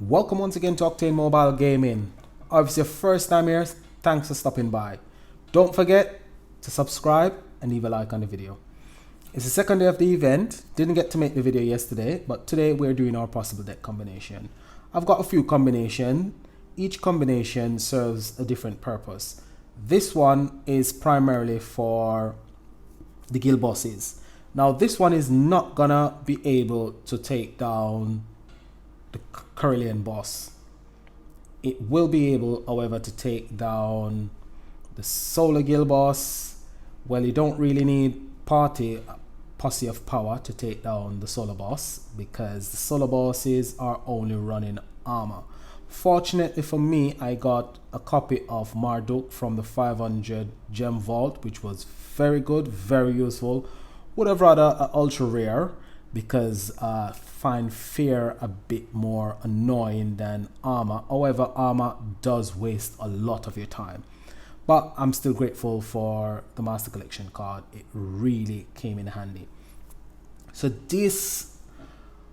Welcome once again to Octane Mobile Gaming. If it's your first time here, thanks for stopping by. Don't forget to subscribe and leave a like on the video. It's the second day of the event. Didn't get to make the video yesterday, but today we're doing our possible deck combination. I've got a few combinations. Each combination serves a different purpose. This one is primarily for the guild bosses. Now this one is not gonna be able to take down the Carillion boss. It will be able, however, to take down the Solar Guild boss. Well, you don't really need Posse of Power to take down the Solar boss, because the Solar bosses are only running armor. Fortunately for me, I got a copy of Marduk from the 500 gem vault, which was very good, very useful. Would have rather ultra rare, because I find fear a bit more annoying than armor. However, armor does waste a lot of your time. But I'm still grateful for the Master Collection card. It really came in handy. So this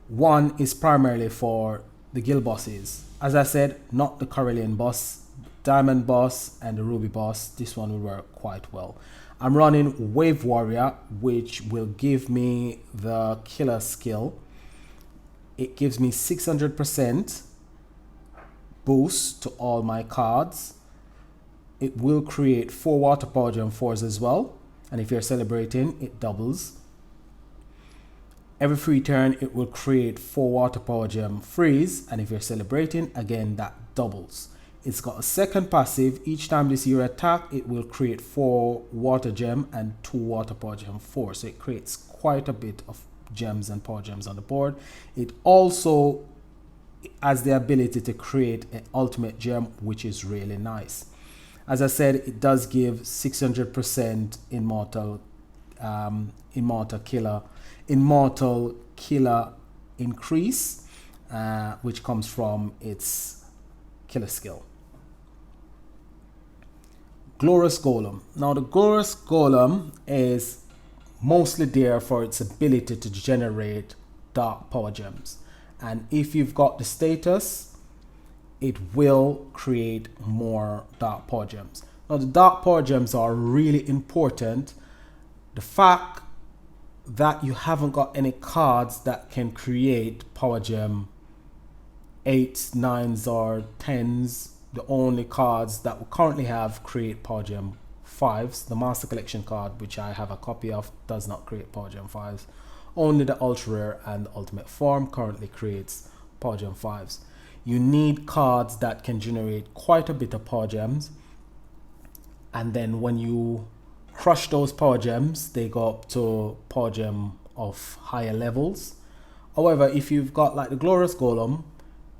one is primarily for the guild bosses. As I said, not the Carillion boss, Diamond boss and the Ruby boss. This one will work quite well. I'm running Wave Warrior, which will give me the killer skill. It gives me 600% boost to all my cards. It will create 4 Water Power Gem 4s as well. And if you're celebrating, it doubles. Every free turn, it will create 4 Water Power Gem 3s. And if you're celebrating, again, that doubles. It's got a second passive. Each time this year attack, it will create 4 water gem and 2 water power gem 4. So it creates quite a bit of gems and power gems on the board. It also has the ability to create an ultimate gem, which is really nice. As I said, it does give 600% immortal killer increase, which comes from its killer skill. Glorious Golem. Now the Glorious Golem is mostly there for its ability to generate dark power gems, and if you've got the status, it will create more dark power gems. Now the dark power gems are really important. The fact that you haven't got any cards that can create power gem 8s, 9s or 10s. The only cards that we currently have create Power Gem 5s. The Master Collection card, which I have a copy of, does not create Power Gem 5s. Only the Ultra Rare and the Ultimate Form currently creates Power Gem 5s. You need cards that can generate quite a bit of Power Gems. And then when you crush those Power Gems, they go up to Power Gem of higher levels. However, if you've got like the Glorious Golem,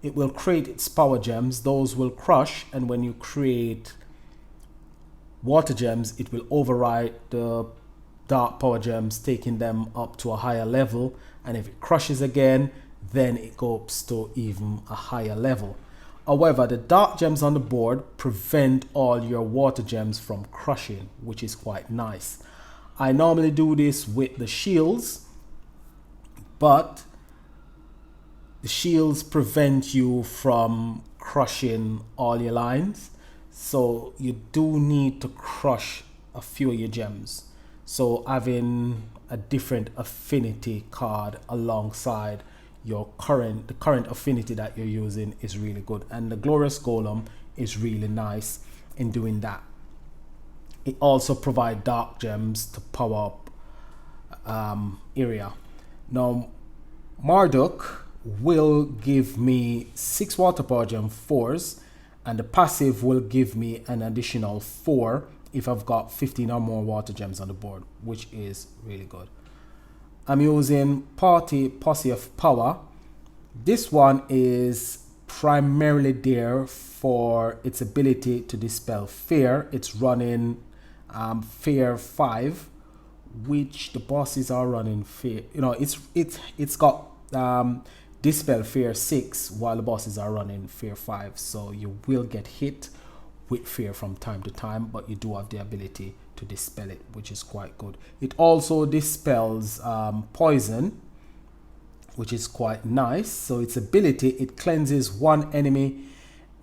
it will create its power gems. Those will crush, and when you create water gems, it will override the dark power gems, taking them up to a higher level. And if it crushes again, then it goes to even a higher level. However, the dark gems on the board prevent all your water gems from crushing, which is quite nice. I normally do this with the shields, but the shields prevent you from crushing all your lines, so you do need to crush a few of your gems. So having a different affinity card alongside your the current affinity that you're using is really good, and the Glorious Golem is really nice in doing that. It also provides dark gems to power up area. Now Marduk will give me 6 water power gem 4s, and the passive will give me an additional 4 if I've got 15 or more water gems on the board, which is really good. I'm using Posse of Power. This one is primarily there for its ability to dispel fear. It's running fear 5, which the bosses are running fear. You know, it's got Dispel Fear 6 while the bosses are running Fear 5, so you will get hit with fear from time to time, but you do have the ability to dispel it, which is quite good. It also dispels poison, which is quite nice. So its ability, it cleanses one enemy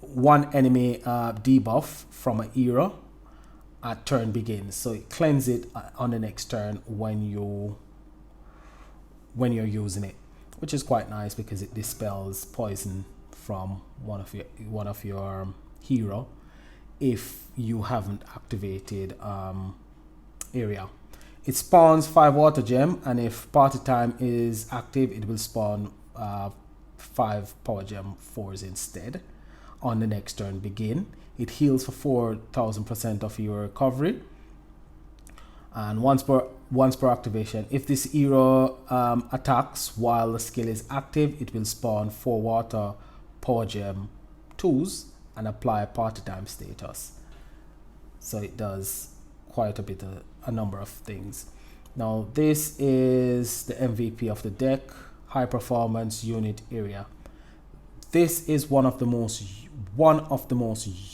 debuff from an era at turn begins. So it cleanses it on the next turn when you're using it, which is quite nice because it dispels poison from one of your hero if you haven't activated area. It spawns 5 water gem, and if party time is active, it will spawn 5 power gem 4s instead on the next turn begin. It heals for 4000% of your recovery, and once per activation, if this hero attacks while the skill is active, it will spawn 4 water power gem 2s and apply party time status. So it does quite a number of things. Now this is the MVP of the deck, high performance unit area. This is one of the most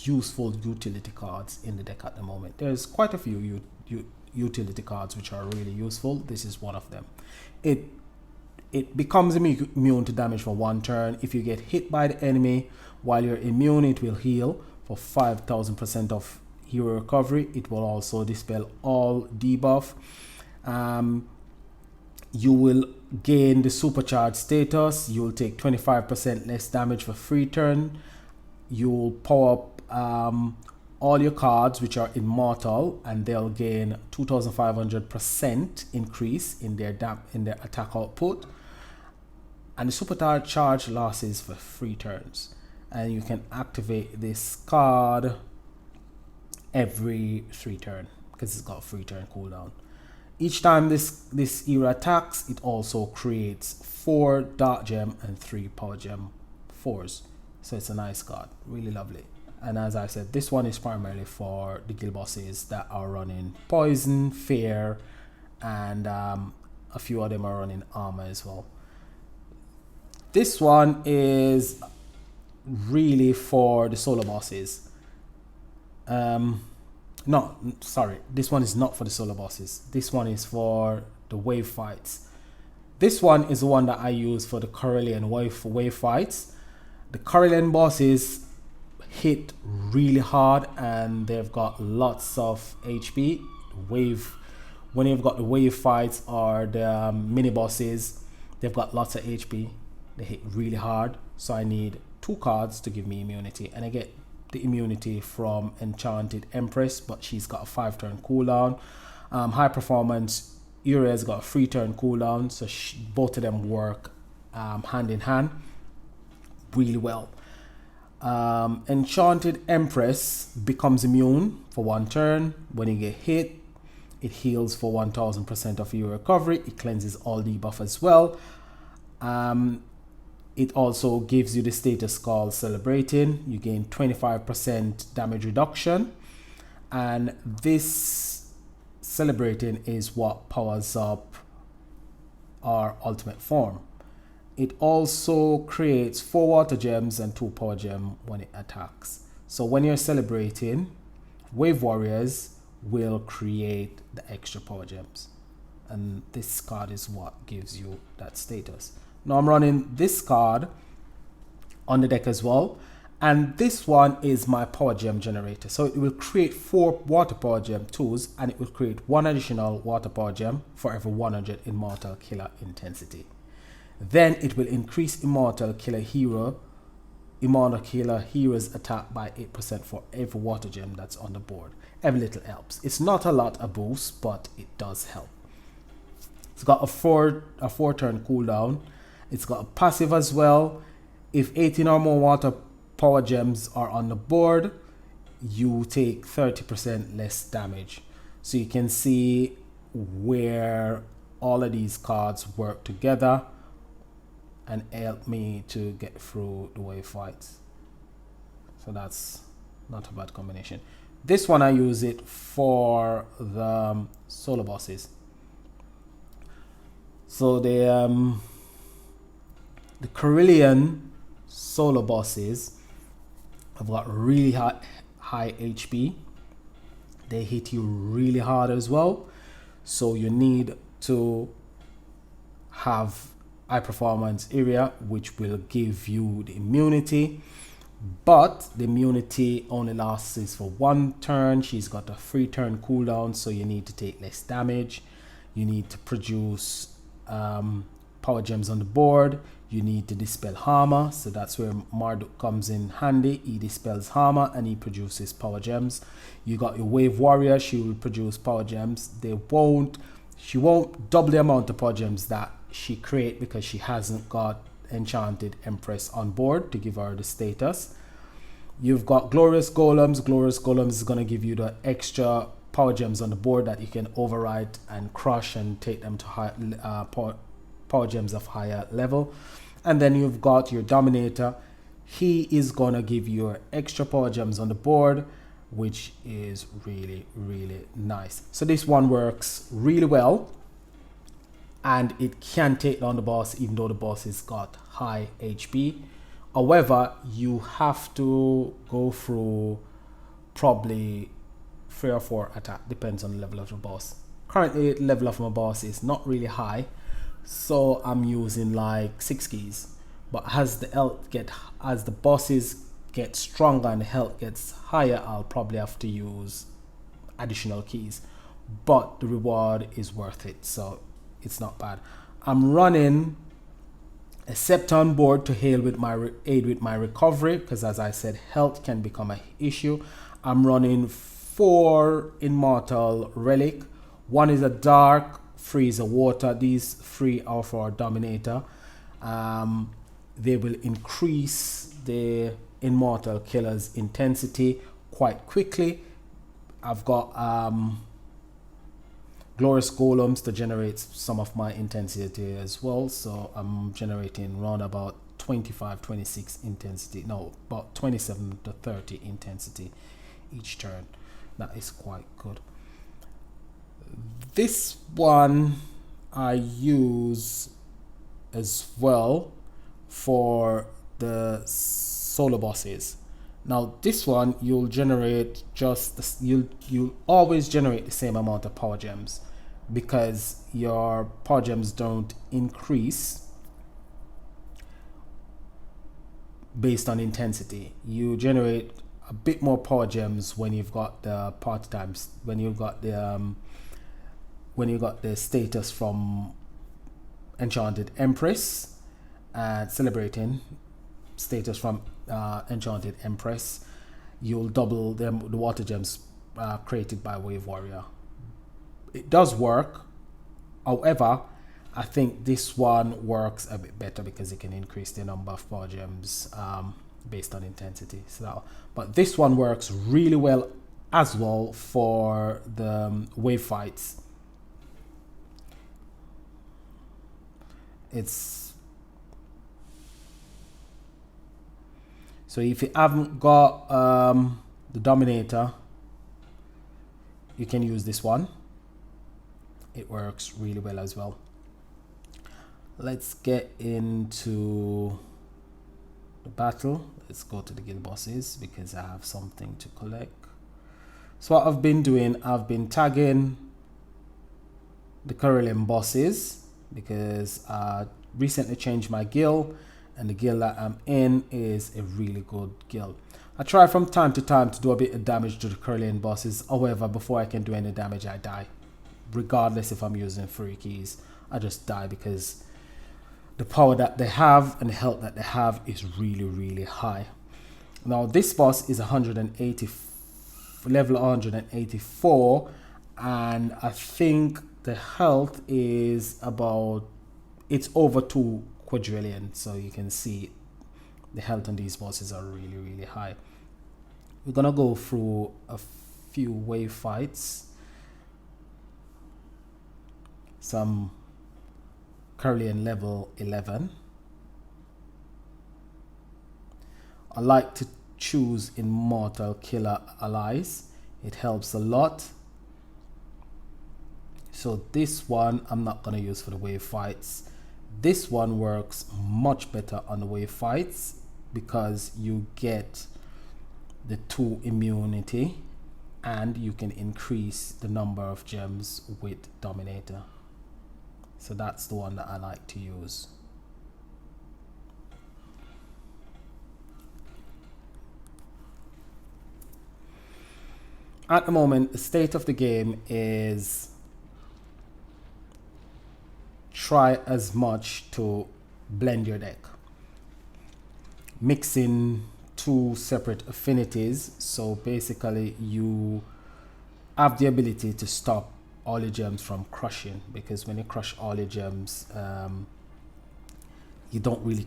useful utility cards in the deck at the moment. There's quite a few utility cards which are really useful. This is one of them. It becomes immune to damage for 1 turn. If you get hit by the enemy while you're immune, it will heal for 5000% of hero recovery. It will also dispel all debuff. You will gain the supercharged status. You will take 25% less damage for free turn. You will power up all your cards which are immortal, and they'll gain 2500% increase in their attack output. And the supercharged losses for free turns. And you can activate this card every 3 turn because it's got a 3 turn cooldown. Each time this era attacks, it also creates 4 dark gem and 3 power gem 4s. So it's a nice card, really lovely. And as I said, this one is primarily for the guild bosses that are running poison, fear, and a few of them are running armor as well. This one is really for the solo bosses. No, sorry, this one is not for the solo bosses. This one is for the wave fights. This one is the one that I use for the Corellian wave fights. The Corellian bosses hit really hard and they've got lots of HP. When you've got the wave fights or the mini bosses, they've got lots of HP. They hit really hard, so I need 2 cards to give me immunity, and I get the immunity from Enchanted Empress, but she's got a 5 turn cooldown. High performance Uria's got a 3 turn cooldown, so both of them work hand in hand really well. Enchanted Empress becomes immune for 1 turn. When you get hit, it heals for 1000% of your recovery. It cleanses all debuff as well. It also gives you the status called Celebrating. You gain 25% damage reduction, and this Celebrating is what powers up our ultimate form. It also creates 4 water gems and 2 power gem when it attacks. So when you're celebrating, wave warriors will create the extra power gems, and this card is what gives you that status. Now I'm running this card on the deck as well, and this one is my power gem generator. So it will create 4 water power gem 2s, and it will create 1 additional water power gem for every 100 immortal killer intensity. Then it will increase immortal killer hero's attack by 8% for every water gem that's on the board. Every little helps. It's not a lot of boost, but it does help. It's got a 4 turn cooldown. It's got a passive as well. If 18 or more water power gems are on the board, you take 30% less damage. So you can see where all of these cards work together and help me to get through the wave fights. So that's not a bad combination. This one I use it for the solo bosses. So the Corellian solo bosses have got really high HP. They hit you really hard as well. So you need to have high performance area, which will give you the immunity, but the immunity only lasts for 1 turn. She's got a 3 turn cooldown, so you need to take less damage. You need to produce power gems on the board. You need to dispel Harmer, so that's where Marduk comes in handy. He dispels Harmer and he produces power gems. You got your Wave Warrior, she will produce power gems. She won't double the amount of power gems that she create because she hasn't got Enchanted Empress on board to give her the status. You've got Glorious Golems. Glorious Golems is going to give you the extra power gems on the board that you can override and crush and take them to high, power gems of higher level. And then you've got your Dominator. He is going to give you extra power gems on the board, which is really, really nice. So this one works really well, and it can take down the boss even though the boss has got high HP. However, you have to go through probably 3 or 4 attacks, depends on the level of the boss. Currently the level of my boss is not really high, so I'm using like 6 keys. But as the bosses get stronger and the health gets higher, I'll probably have to use additional keys, but the reward is worth it, so it's not bad. I'm running a Scepter on board to aid with my recovery, because as I said, health can become an issue. I'm running 4 Immortal Relic. 1 is a Dark, 3 is a Water. These 3 are for Dominator. They will increase the Immortal Killer's intensity quite quickly. I've got Glorious Golems to generate some of my intensity as well, so I'm generating around about 25-26 intensity, no, about 27 to 30 intensity each turn. That is quite good. This one I use as well for the solo bosses. Now this one you'll generate you'll always generate the same amount of power gems, because your power gems don't increase based on intensity. You generate a bit more power gems when you've got the party times, when you've got the status from Enchanted Empress and celebrating status from Enchanted Empress. You'll double the water gems created by Wave Warrior. It does work, however I think this one works a bit better because it can increase the number of power gems based on intensity. So, but this one works really well as well for the wave fights. So if you haven't got the Dominator, you can use this one. It works really well as well. Let's get into the battle. Let's go to the guild bosses because I have something to collect. So what I've been doing, I've been tagging the Corellian bosses because I recently changed my guild, and the guild that I'm in is a really good guild. I try from time to time to do a bit of damage to the Corellian bosses. However, before I can do any damage, I die. Regardless if I'm using 3 keys, I just die because the power that they have and the health that they have is really, really high. Now this boss is level 184, and I think the health is about, it's over 2 quadrillion, so you can see the health on these bosses are really, really high. We're gonna go through a few wave fights, some Corellian level 11. I like to choose Immortal Killer allies, it helps a lot. So this one I'm not going to use for the wave fights. This one works much better on the wave fights because you get the 2 immunity and you can increase the number of gems with Dominator. So that's the one that I like to use. at the moment, the state of the game is try as much to blend your deck, mixing two separate affinities. So basically you have the ability to stop all your gems from crushing, because when you crush all your gems, you don't really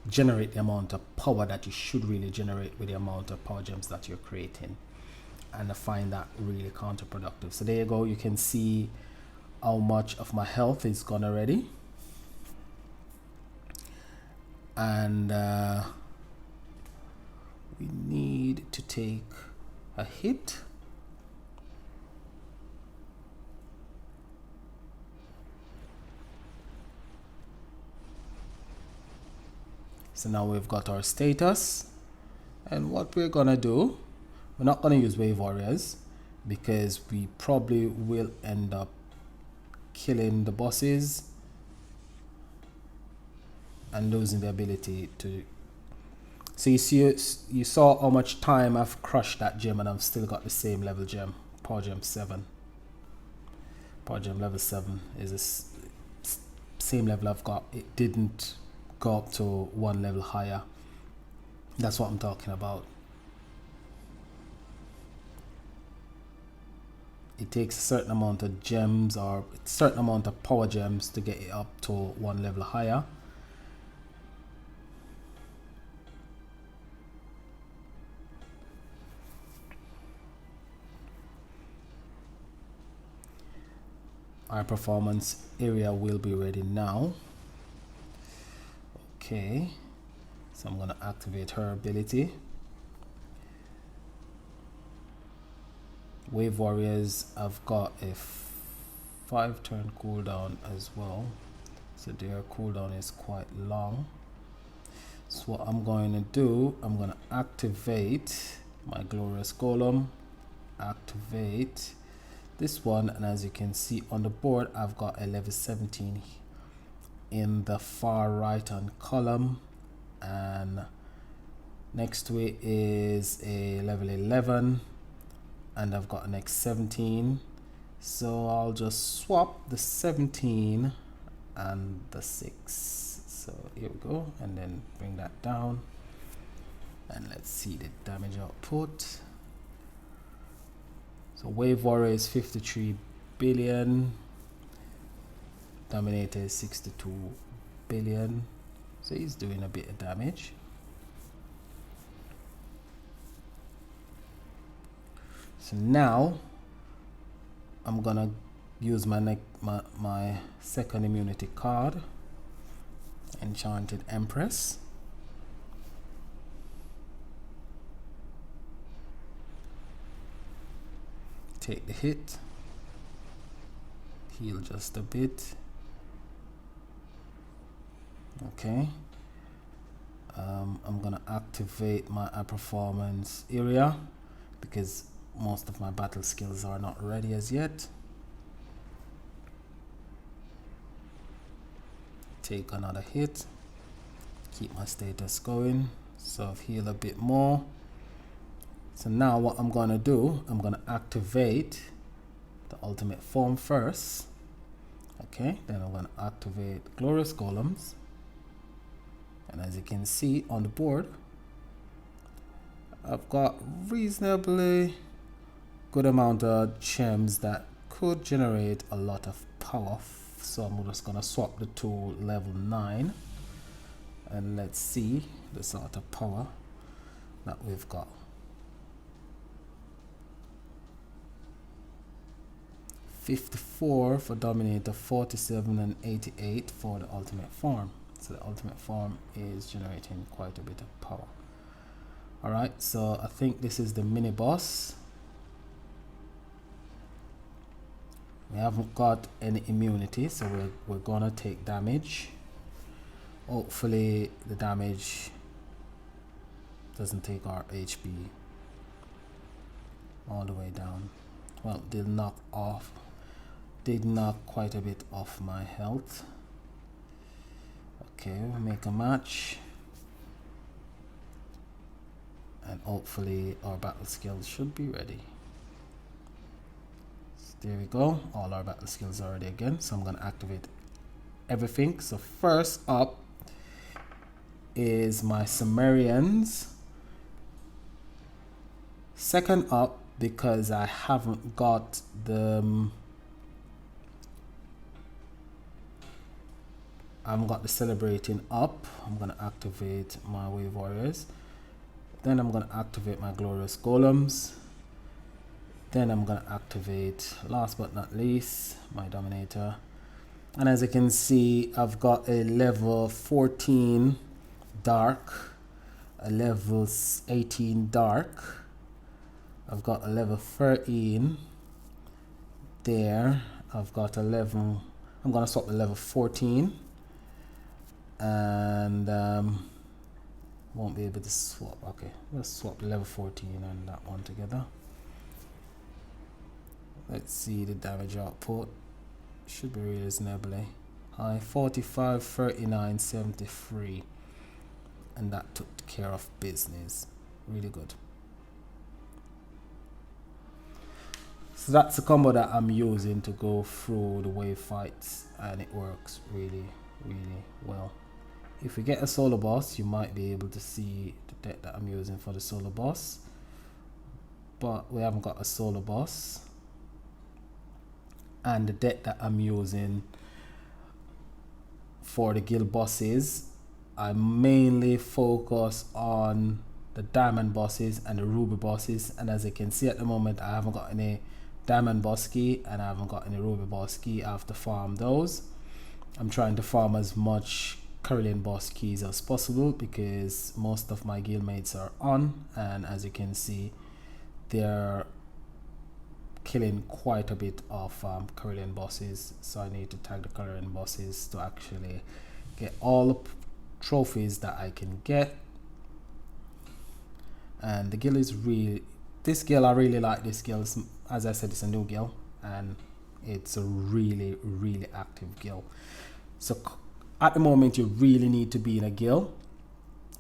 generate the amount of power that you should really generate with the amount of power gems that you're creating. And I find that really counterproductive. So there you go, you can see how much of my health is gone already. And we need to take a hit. So now we've got our status, and what we're gonna do, we're not gonna use wave warriors because we probably will end up killing the bosses and losing the ability to. So you saw how much time I've crushed that gem, and I've still got the same level gem, power gem 7. Power gem level 7 is the same level I've got. It didn't go up to one level higher. That's what I'm talking about. It takes a certain amount of gems or a certain amount of power gems to get it up to one level higher. Our performance area will be ready now. Okay, so I'm gonna activate her ability. Wave warriors, I've got a 5-turn cooldown as well, so their cooldown is quite long. So what I'm going to do, I'm going to activate my glorious golem, activate this one, and as you can see on the board, I've got a level 17 in the far right hand column, and next to it is a level 11, and I've got an next 17. So I'll just swap the 17 and the 6. So here we go, and then bring that down, and let's see the damage output. So Wave Warrior is 53 billion, Dominator is 62 billion, so he's doing a bit of damage. So now I'm gonna use my second immunity card, Enchanted Empress. Take the hit, heal just a bit. Okay, I'm gonna activate my performance area because most of my battle skills are not ready as yet. Take another hit, keep my status going, so I've healed a bit more. So now what I'm gonna do, I'm gonna activate the ultimate form first. Okay, then I'm gonna activate Glorious Golems, and as you can see on the board, I've got reasonably good amount of gems that could generate a lot of power. So I'm just gonna swap the two level 9, and let's see the sort of power that we've got. 54 for Dominator, 47 and 88 for the ultimate form. So the ultimate form is generating quite a bit of power. Alright, so I think this is the mini boss. We haven't got any immunity, so we're gonna take damage. Hopefully the damage doesn't take our HP all the way down. Well, did knock quite a bit off my health. Okay, we'll make a match, and hopefully our battle skills should be ready. There we go. All our battle skills are ready again. So I'm going to activate everything. So first up is my Sumerians. Second up, because I haven't got the celebrating up, I'm going to activate my wave warriors. Then I'm going to activate my glorious golems. Then I'm going to activate, last but not least, my dominator. And as you can see, I've got a level 14 dark, a level 18 dark. I've got a level 13 there. I've got a level, I'm going to swap the level 14. And won't be able to swap. Okay, let's swap the level 14 and that one together. Let's see the damage output. Should be reasonably high. 45, 39, 73. And that took care of business. Really good. So that's the combo that I'm using to go through the wave fights, and it works really, really well. If we get a solo boss, you might be able to see the deck that I'm using for the solo boss. But we haven't got a solo boss. And the deck that I'm using for the guild bosses, I mainly focus on the diamond bosses and the ruby bosses. And as you can see at the moment, I haven't got any diamond boss key and I haven't got any ruby boss key. I have to farm those. I'm trying to farm as much Carillion boss keys as possible because most of my guild mates are on, and as you can see, they're killing quite a bit of Carillion bosses, so I need to tag the Carillion bosses to actually get all the trophies that I can get. And the guild is really, this guild, I really like this guild. As I said, it's a new guild and it's a really, really active guild. So at the moment, you really need to be in a guild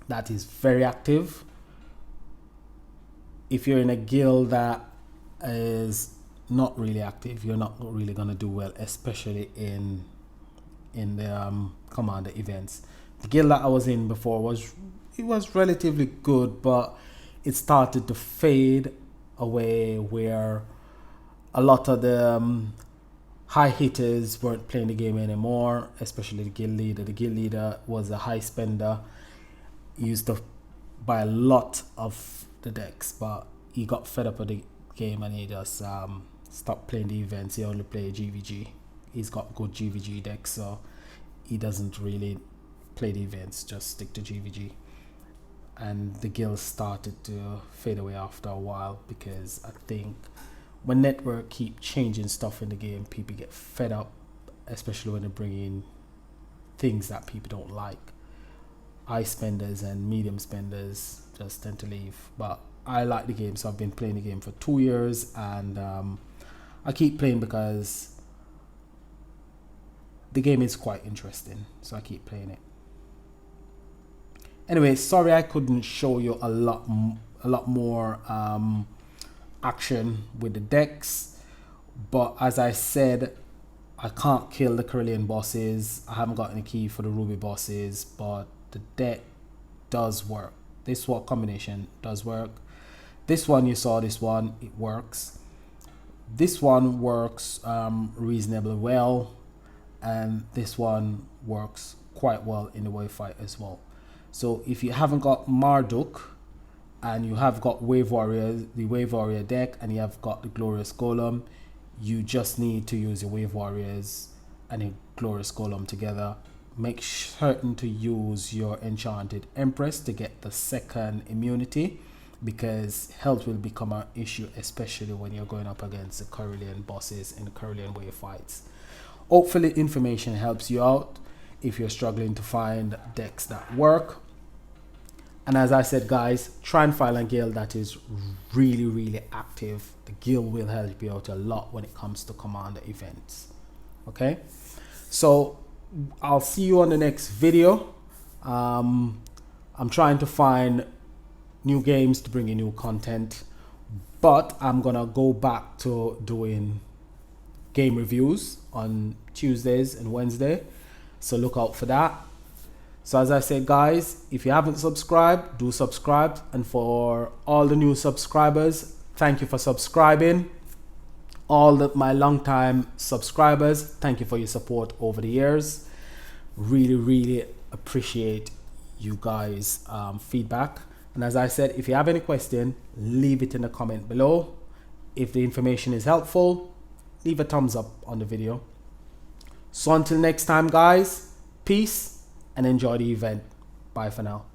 that is very active. If you're in a guild that is not really active, you're not really going to do well, especially in the commander events. The guild that I was in before was relatively good, but it started to fade away where a lot of the high hitters weren't playing the game anymore, especially the guild leader. The guild leader was a high spender. He used to buy a lot of the decks, but he got fed up with the game and he just stopped playing the events. He only played GVG. He's got good GVG decks, so he doesn't really play the events, just stick to GVG. And the guild started to fade away after a while because I think when network keep changing stuff in the game, people get fed up, especially when they bring in things that people don't like. High spenders and medium spenders just tend to leave. But I like the game, so I've been playing the game for 2 years, and I keep playing because the game is quite interesting, so I keep playing it. Anyway, sorry I couldn't show you a lot more action with the decks, but as I said, I can't kill the Carillion bosses. I haven't got any key for the ruby bosses, but the deck does work. This sword combination does work. This one, you saw this one, it works. This one works reasonably well, and this one works quite well in the wave fight as well. So if you haven't got Marduk and you have got Wave Warrior, the Wave Warrior deck, and you have got the Glorious Golem, you just need to use your Wave Warriors and your Glorious Golem together. Make certain to use your Enchanted Empress to get the second immunity, because health will become an issue, especially when you're going up against the Carillion bosses in the Carillion wave fights. Hopefully information helps you out if you're struggling to find decks that work. And as I said, guys, try and find a guild that is really, really active. The guild will help you out a lot when it comes to commander events. Okay, so I'll see you on the next video. I'm trying to find new games to bring in new content, but I'm gonna go back to doing game reviews on Tuesdays and Wednesday, so look out for that. So as I said, guys, if you haven't subscribed, do subscribe. And for all the new subscribers, thank you for subscribing. All my long-time subscribers, thank you for your support over the years. Really appreciate you guys' feedback. And as I said, if you have any question, leave it in the comment below. If the information is helpful, leave a thumbs up on the video. So until next time, guys, peace and enjoy the event. Bye for now.